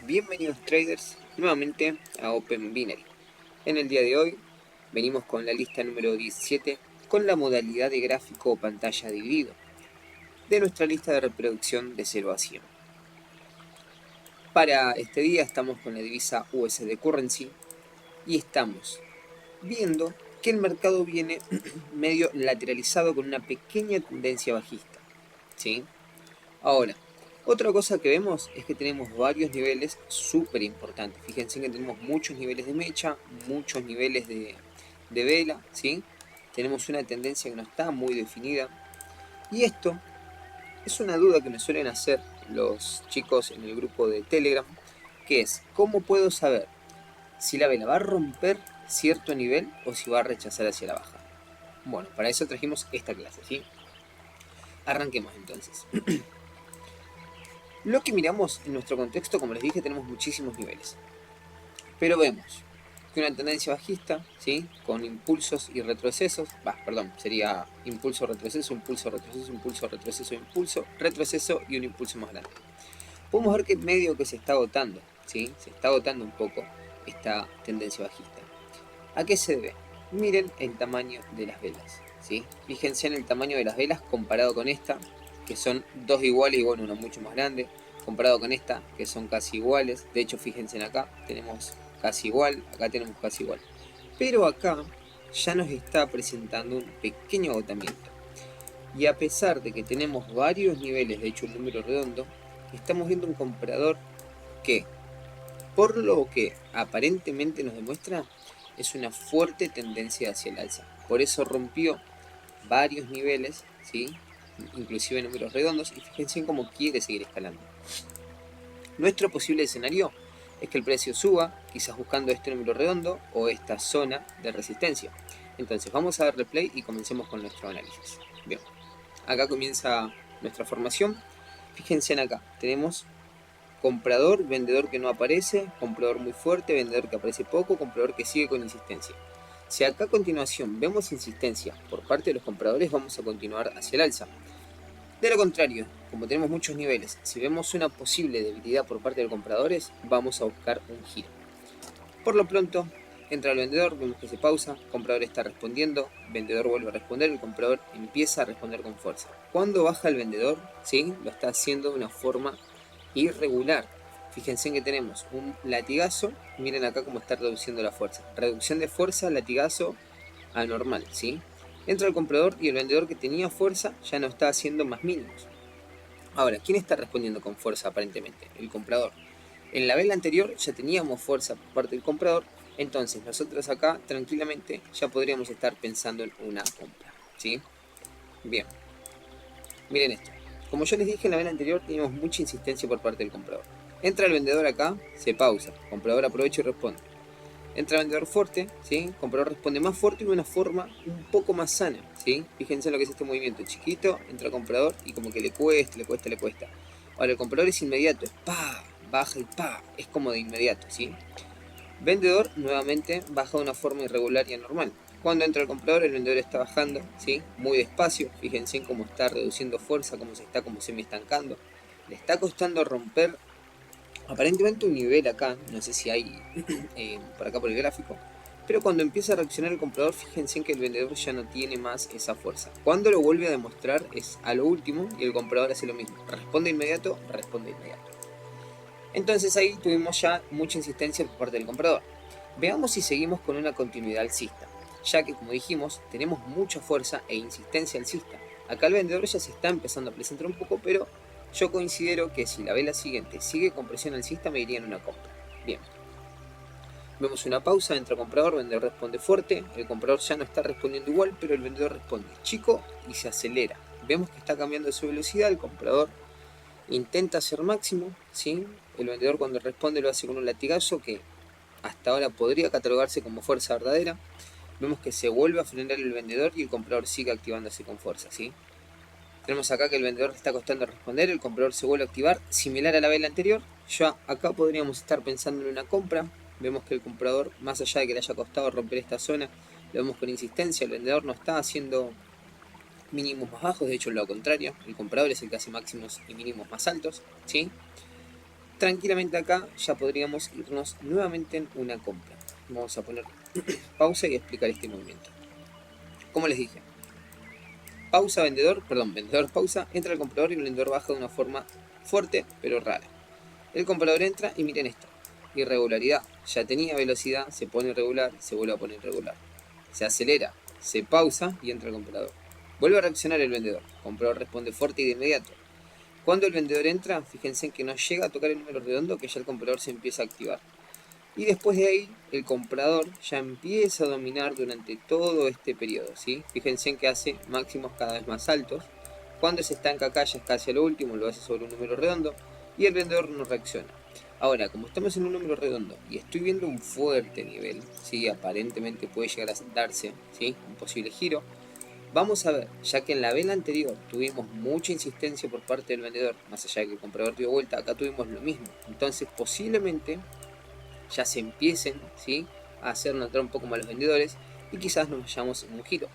Bienvenidos traders nuevamente a Open Binary. En el día de hoy venimos con la lista número 17 con la modalidad de gráfico o pantalla dividido de nuestra lista de reproducción de 0 a 100. Para este día estamos con la divisa USD Currency y estamos viendo que el mercado viene medio lateralizado con una pequeña tendencia bajista, ¿sí? Ahora, otra cosa que vemos es que tenemos varios niveles súper importantes. Fíjense que tenemos muchos niveles de mecha, muchos niveles de vela, ¿sí? Tenemos una tendencia que no está muy definida. Y esto es una duda que me suelen hacer los chicos en el grupo de Telegram, que es, ¿cómo puedo saber si la vela va a romper cierto nivel o si va a rechazar hacia la baja? Bueno, para eso trajimos esta clase, ¿sí? Arranquemos entonces. Lo que miramos en nuestro contexto, como les dije, tenemos muchísimos niveles. Pero vemos que una tendencia bajista, ¿sí? Con impulsos y retrocesos, sería impulso, retroceso, impulso, retroceso, impulso, retroceso, impulso, retroceso y un impulso más grande. Podemos ver que medio que se está agotando, ¿sí? Se está agotando un poco esta tendencia bajista. ¿A qué se debe? Miren el tamaño de las velas, ¿sí? Fíjense en el tamaño de las velas comparado con esta, que son dos iguales y bueno, una mucho más grande, comparado con esta, que son casi iguales. De hecho, fíjense en acá, tenemos casi igual, acá tenemos casi igual. Pero acá ya nos está presentando un pequeño agotamiento. Y a pesar de que tenemos varios niveles, de hecho un número redondo, estamos viendo un comprador que, por lo que aparentemente nos demuestra, es una fuerte tendencia hacia el alza. Por eso rompió varios niveles, ¿sí? Inclusive números redondos, y fíjense en cómo quiere seguir escalando. Nuestro posible escenario es que el precio suba, quizás buscando este número redondo o esta zona de resistencia. Entonces vamos a darle play y comencemos con nuestro análisis. Bien, acá comienza nuestra formación. Fíjense en acá, tenemos comprador, vendedor que no aparece, comprador muy fuerte, vendedor que aparece poco, comprador que sigue con insistencia. Si acá a continuación vemos insistencia por parte de los compradores, vamos a continuar hacia el alza. De lo contrario, como tenemos muchos niveles, si vemos una posible debilidad por parte de los compradores, vamos a buscar un giro. Por lo pronto, entra el vendedor, vemos que se pausa, el comprador está respondiendo, el vendedor vuelve a responder, el comprador empieza a responder con fuerza. Cuando baja el vendedor, ¿sí? Lo está haciendo de una forma irregular. Fíjense en que tenemos un latigazo, miren acá cómo está reduciendo la fuerza. Reducción de fuerza, latigazo anormal, ¿sí? Entra el comprador y el vendedor que tenía fuerza ya no está haciendo más mínimos. Ahora, ¿quién está respondiendo con fuerza aparentemente? El comprador. En la vela anterior ya teníamos fuerza por parte del comprador, entonces nosotros acá tranquilamente ya podríamos estar pensando en una compra, ¿sí? Bien, miren esto. Como yo les dije en la vela anterior, teníamos mucha insistencia por parte del comprador. Entra el vendedor acá, se pausa, el comprador aprovecha y responde. Entra el vendedor fuerte, ¿sí? El comprador responde más fuerte y de una forma un poco más sana, ¿sí? Fíjense en lo que es este movimiento chiquito, entra el comprador y como que le cuesta, le cuesta, le cuesta. Ahora el comprador es inmediato, es pa, baja y pa, es como de inmediato, ¿sí? Vendedor nuevamente baja de una forma irregular y anormal. Cuando entra el comprador, el vendedor está bajando, ¿sí? Muy despacio, fíjense en cómo está reduciendo fuerza, cómo se está como semi estancando. Le está costando romper aparentemente un nivel acá, no sé si hay por acá por el gráfico, pero cuando empieza a reaccionar el comprador, fíjense en que el vendedor ya no tiene más esa fuerza. Cuando lo vuelve a demostrar es a lo último y el comprador hace lo mismo, responde inmediato, responde inmediato. Entonces ahí tuvimos ya mucha insistencia por parte del comprador. Veamos si seguimos con una continuidad alcista, ya que como dijimos, tenemos mucha fuerza e insistencia alcista. Acá el vendedor ya se está empezando a presentar un poco, pero yo considero que si la vela siguiente sigue con presión alcista, me iría en una compra. Bien. Vemos una pausa, entra el comprador, el vendedor responde fuerte, el comprador ya no está respondiendo igual, pero el vendedor responde chico y se acelera. Vemos que está cambiando su velocidad, el comprador intenta hacer máximo, ¿sí? El vendedor cuando responde lo hace con un latigazo que hasta ahora podría catalogarse como fuerza verdadera. Vemos que se vuelve a frenar el vendedor y el comprador sigue activándose con fuerza, ¿sí? Tenemos acá que el vendedor le está costando responder, el comprador se vuelve a activar, similar a la vela anterior. Ya acá podríamos estar pensando en una compra. Vemos que el comprador, más allá de que le haya costado romper esta zona, lo vemos con insistencia, el vendedor no está haciendo mínimos más bajos, de hecho lo contrario, el comprador es el que hace máximos y mínimos más altos, ¿sí? tranquilamente acá ya podríamos irnos nuevamente en una compra. Vamos a poner pausa y explicar este movimiento. Como les dije, pausa vendedor, perdón, vendedor pausa, entra el comprador y el vendedor baja de una forma fuerte pero rara. El comprador entra y miren esto, irregularidad, ya tenía velocidad, se pone irregular, se vuelve a poner irregular. Se acelera, se pausa y entra el comprador. Vuelve a reaccionar el vendedor, el comprador responde fuerte y de inmediato. Cuando el vendedor entra, fíjense en que no llega a tocar el número redondo, que ya el comprador se empieza a activar. Y después de ahí, el comprador ya empieza a dominar durante todo este periodo, ¿sí? Fíjense en que hace máximos cada vez más altos. Cuando se estanca acá, ya es casi a lo último, lo hace sobre un número redondo y el vendedor no reacciona. Ahora, como estamos en un número redondo y estoy viendo un fuerte nivel, ¿sí? Aparentemente puede llegar a darse, ¿sí? Un posible giro. Vamos a ver, ya que en la vela anterior tuvimos mucha insistencia por parte del vendedor, más allá de que el comprador dio vuelta, acá tuvimos lo mismo. Entonces, posiblemente ya se empiecen, ¿sí?, a hacer notar un poco más los vendedores y quizás nos vayamos en un giro.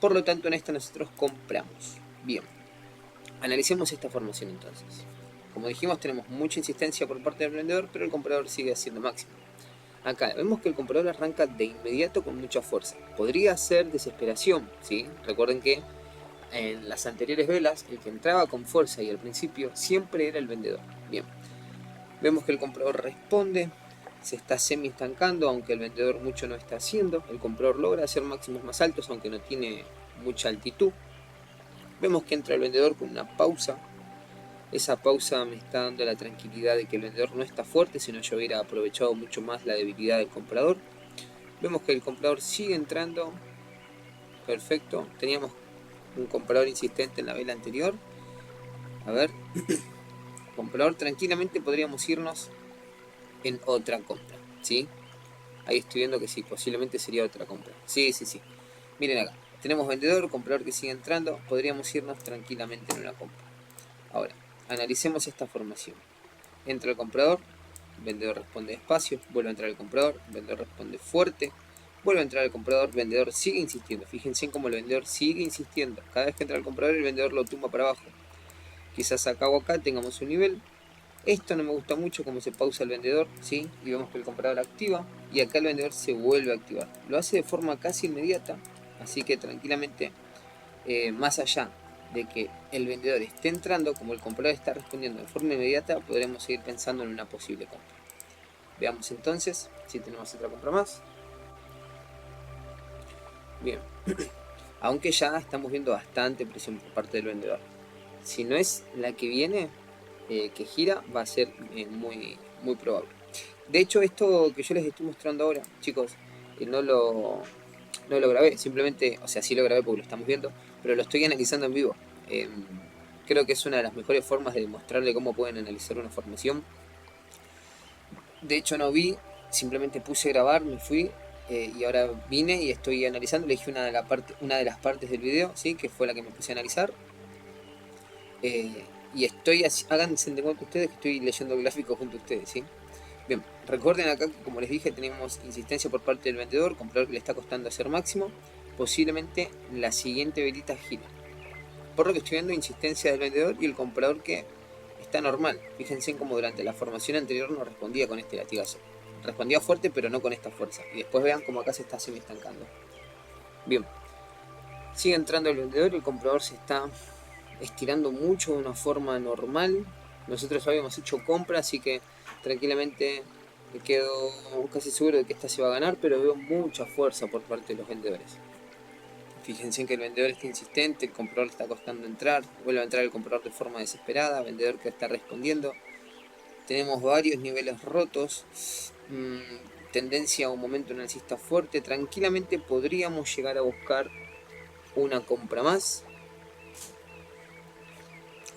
Por lo tanto, en esta nosotros compramos. Bien, analicemos esta formación entonces. Como dijimos, tenemos mucha insistencia por parte del vendedor, pero el comprador sigue haciendo máximo. Acá vemos que el comprador arranca de inmediato con mucha fuerza. Podría ser desesperación, ¿sí? Recuerden que en las anteriores velas, el que entraba con fuerza y al principio siempre era el vendedor. Bien, vemos que el comprador responde, se está semi estancando, aunque el vendedor mucho no está haciendo. El comprador logra hacer máximos más altos, aunque no tiene mucha altitud. Vemos que entra el vendedor con una pausa. Esa pausa me está dando la tranquilidad de que el vendedor no está fuerte, sino yo hubiera aprovechado mucho más la debilidad del comprador. Vemos que el comprador sigue entrando. Perfecto. Teníamos un comprador insistente en la vela anterior. A ver. Comprador, tranquilamente podríamos irnos en otra compra, ¿sí? Ahí estoy viendo que sí, posiblemente sería otra compra. Sí. Miren acá. Tenemos vendedor, comprador que sigue entrando. Podríamos irnos tranquilamente en una compra. Ahora, analicemos esta formación. Entra el comprador, vendedor responde despacio, vuelve a entrar el comprador, vendedor responde fuerte, vuelve a entrar el comprador, vendedor sigue insistiendo. Fíjense en cómo el vendedor sigue insistiendo. Cada vez que entra el comprador, el vendedor lo tumba para abajo. Quizás acá o acá tengamos un nivel. Esto no me gusta mucho, como se pausa el vendedor, ¿sí? Y vemos que el comprador activa y acá el vendedor se vuelve a activar. Lo hace de forma casi inmediata, así que tranquilamente, más allá de que el vendedor esté entrando, como el comprador está respondiendo de forma inmediata, podremos seguir pensando en una posible compra. Veamos entonces si tenemos otra compra más. Bien, aunque ya estamos viendo bastante presión por parte del vendedor. Si no es la que viene, que gira, va a ser muy probable. De hecho, esto que yo les estoy mostrando ahora, chicos, no lo grabé, simplemente, o sea, sí lo grabé porque lo estamos viendo, pero lo estoy analizando en vivo. Creo que es una de las mejores formas de demostrarle cómo pueden analizar una formación. De hecho, no vi, simplemente puse grabar, me fui, y ahora vine y estoy analizando. Elegí una de las partes del video, ¿sí?, que fue la que me puse a analizar. Y estoy, háganse de cuenta ustedes que estoy leyendo el gráfico junto a ustedes, ¿sí? Bien, recuerden acá que, como les dije, tenemos insistencia por parte del vendedor, comprador que le está costando hacer máximo. Posiblemente la siguiente velita gira. Por lo que estoy viendo, insistencia del vendedor y el comprador que está normal. Fíjense en cómo durante la formación anterior no respondía con este latigazo. Respondía fuerte, pero no con esta fuerza. Y después vean cómo acá se está semi estancando. Bien, sigue entrando el vendedor y el comprador se está estirando mucho de una forma normal. Nosotros habíamos hecho compra, así que tranquilamente me quedo casi seguro de que esta se va a ganar, pero veo mucha fuerza por parte de los vendedores. Fíjense en que el vendedor está insistente, el comprador le está costando entrar, vuelve a entrar el comprador de forma desesperada, vendedor que está respondiendo. Tenemos varios niveles rotos, tendencia a un momento en alcista fuerte. Tranquilamente podríamos llegar a buscar una compra más.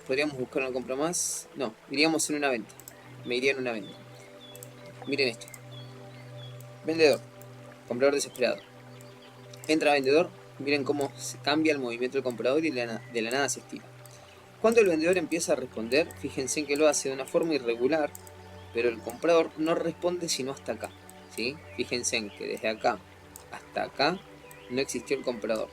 Podríamos buscar una compra más. No, iríamos en una venta. Me iría en una venta. Miren esto. Vendedor. Comprador desesperado. Entra vendedor. Miren cómo se cambia el movimiento del comprador y de la nada se estira. Cuando el vendedor empieza a responder, fíjense en que lo hace de una forma irregular, pero el comprador no responde sino hasta acá, ¿sí? Fíjense en que desde acá hasta acá no existió el comprador.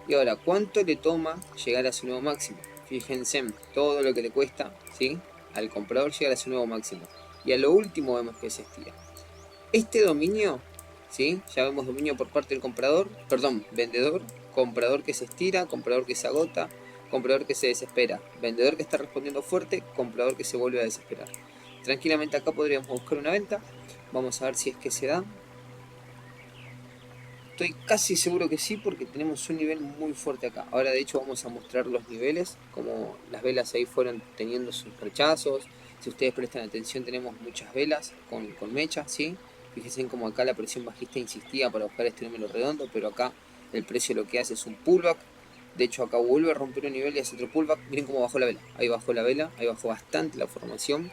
Y ahora, ¿cuánto le toma llegar a su nuevo máximo? Fíjense en todo lo que le cuesta, ¿sí?, al comprador llegar a su nuevo máximo. Y a lo último vemos que se estira. Este dominio, ¿sí? Ya vemos dominio por parte del comprador, perdón, vendedor, comprador que se estira, comprador que se agota, comprador que se desespera, vendedor que está respondiendo fuerte, comprador que se vuelve a desesperar. Tranquilamente acá podríamos buscar una venta. Vamos a ver si es que se da. Estoy casi seguro que sí, porque tenemos un nivel muy fuerte acá. Ahora de hecho vamos a mostrar los niveles, como las velas ahí fueron teniendo sus rechazos. Si ustedes prestan atención, tenemos muchas velas con mecha, ¿sí? Fíjense en cómo acá la presión bajista insistía para buscar este número redondo, pero acá el precio lo que hace es un pullback. De hecho acá vuelve a romper un nivel y hace otro pullback. Miren cómo bajó la vela. Ahí bajó la vela, ahí bajó bastante la formación.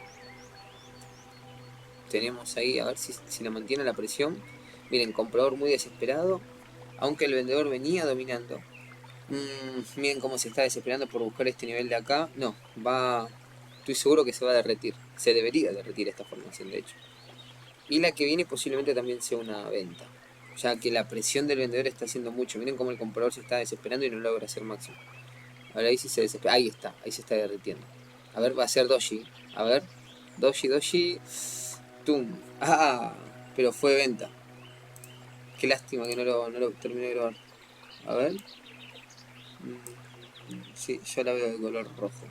Tenemos ahí, a ver si la mantiene la presión. Miren, comprador muy desesperado, aunque el vendedor venía dominando. Miren cómo se está desesperando por buscar este nivel de acá. No, estoy seguro que se va a derretir. Se debería derretir esta formación, de hecho. Y la que viene posiblemente también sea una venta, ya que la presión del vendedor está haciendo mucho. Miren cómo el comprador se está desesperando y no logra hacer máximo. Ahora ahí sí se desespera. Ahí está, ahí se está derritiendo. A ver, va a ser doji. A ver, doji. Tum. Ah, pero fue venta. Qué lástima que no lo terminé de grabar. A ver. Sí, yo la veo de color rojo.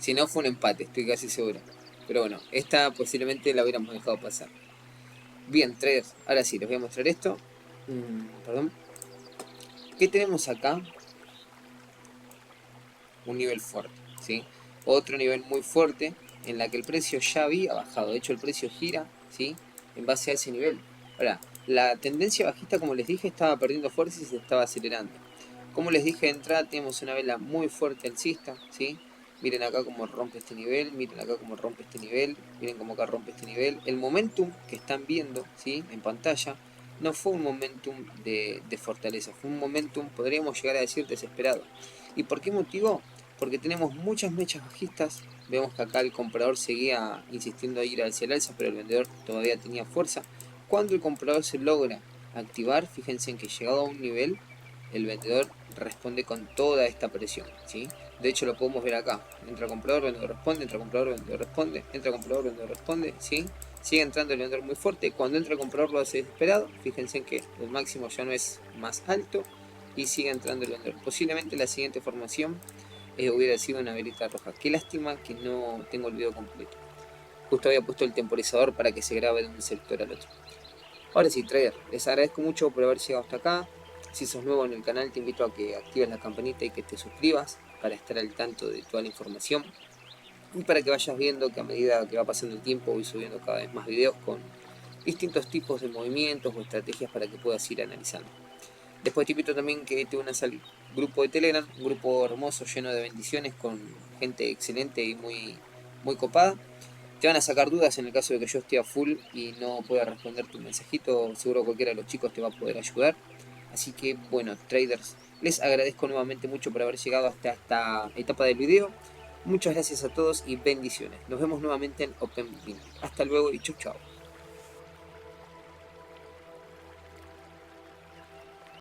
Si no, fue un empate, estoy casi seguro. Pero bueno, esta posiblemente la hubiéramos dejado pasar. Bien, traders, ahora sí, les voy a mostrar esto. Perdón. ¿Qué tenemos acá? Un nivel fuerte, ¿sí? Otro nivel muy fuerte en la que el precio ya había bajado. De hecho, el precio gira, ¿sí? En base a ese nivel. Ahora, la tendencia bajista, como les dije, estaba perdiendo fuerza y se estaba acelerando. Como les dije de entrada, tenemos una vela muy fuerte alcista, ¿sí? Miren acá cómo rompe este nivel, miren acá cómo rompe este nivel, miren cómo acá rompe este nivel. El momentum que están viendo, ¿sí? En pantalla, no fue un momentum de fortaleza, fue un momentum, podríamos llegar a decir, desesperado. ¿Y por qué motivo? Porque tenemos muchas mechas bajistas. Vemos que acá el comprador seguía insistiendo a ir hacia el alza, pero el vendedor todavía tenía fuerza. Cuando el comprador se logra activar, fíjense en que llegado a un nivel, el vendedor responde con toda esta presión, ¿sí? De hecho lo podemos ver acá. Entra comprador, vendedor responde, entra comprador, vendedor responde, entra comprador, vendedor responde, ¿sí? Sigue entrando el vendedor muy fuerte. Cuando entra el comprador lo hace desesperado. Fíjense en que el máximo ya no es más alto y sigue entrando el vendedor. Posiblemente la siguiente formación hubiera sido una velita roja. Qué lástima que no tengo el video completo. Justo había puesto el temporizador para que se grabe de un sector al otro. Ahora sí, trader, les agradezco mucho por haber llegado hasta acá. Si sos nuevo en el canal, te invito a que actives la campanita y que te suscribas para estar al tanto de toda la información. Y para que vayas viendo que a medida que va pasando el tiempo voy subiendo cada vez más videos con distintos tipos de movimientos o estrategias para que puedas ir analizando. Después te invito también que te unas al grupo de Telegram, un grupo hermoso lleno de bendiciones con gente excelente y muy copada. Te van a sacar dudas en el caso de que yo esté a full y no pueda responder tu mensajito. Seguro cualquiera de los chicos te va a poder ayudar. Así que bueno, traders, les agradezco nuevamente mucho por haber llegado hasta esta etapa del video. Muchas gracias a todos y bendiciones. Nos vemos nuevamente en Open Binary. Hasta luego y chau chau.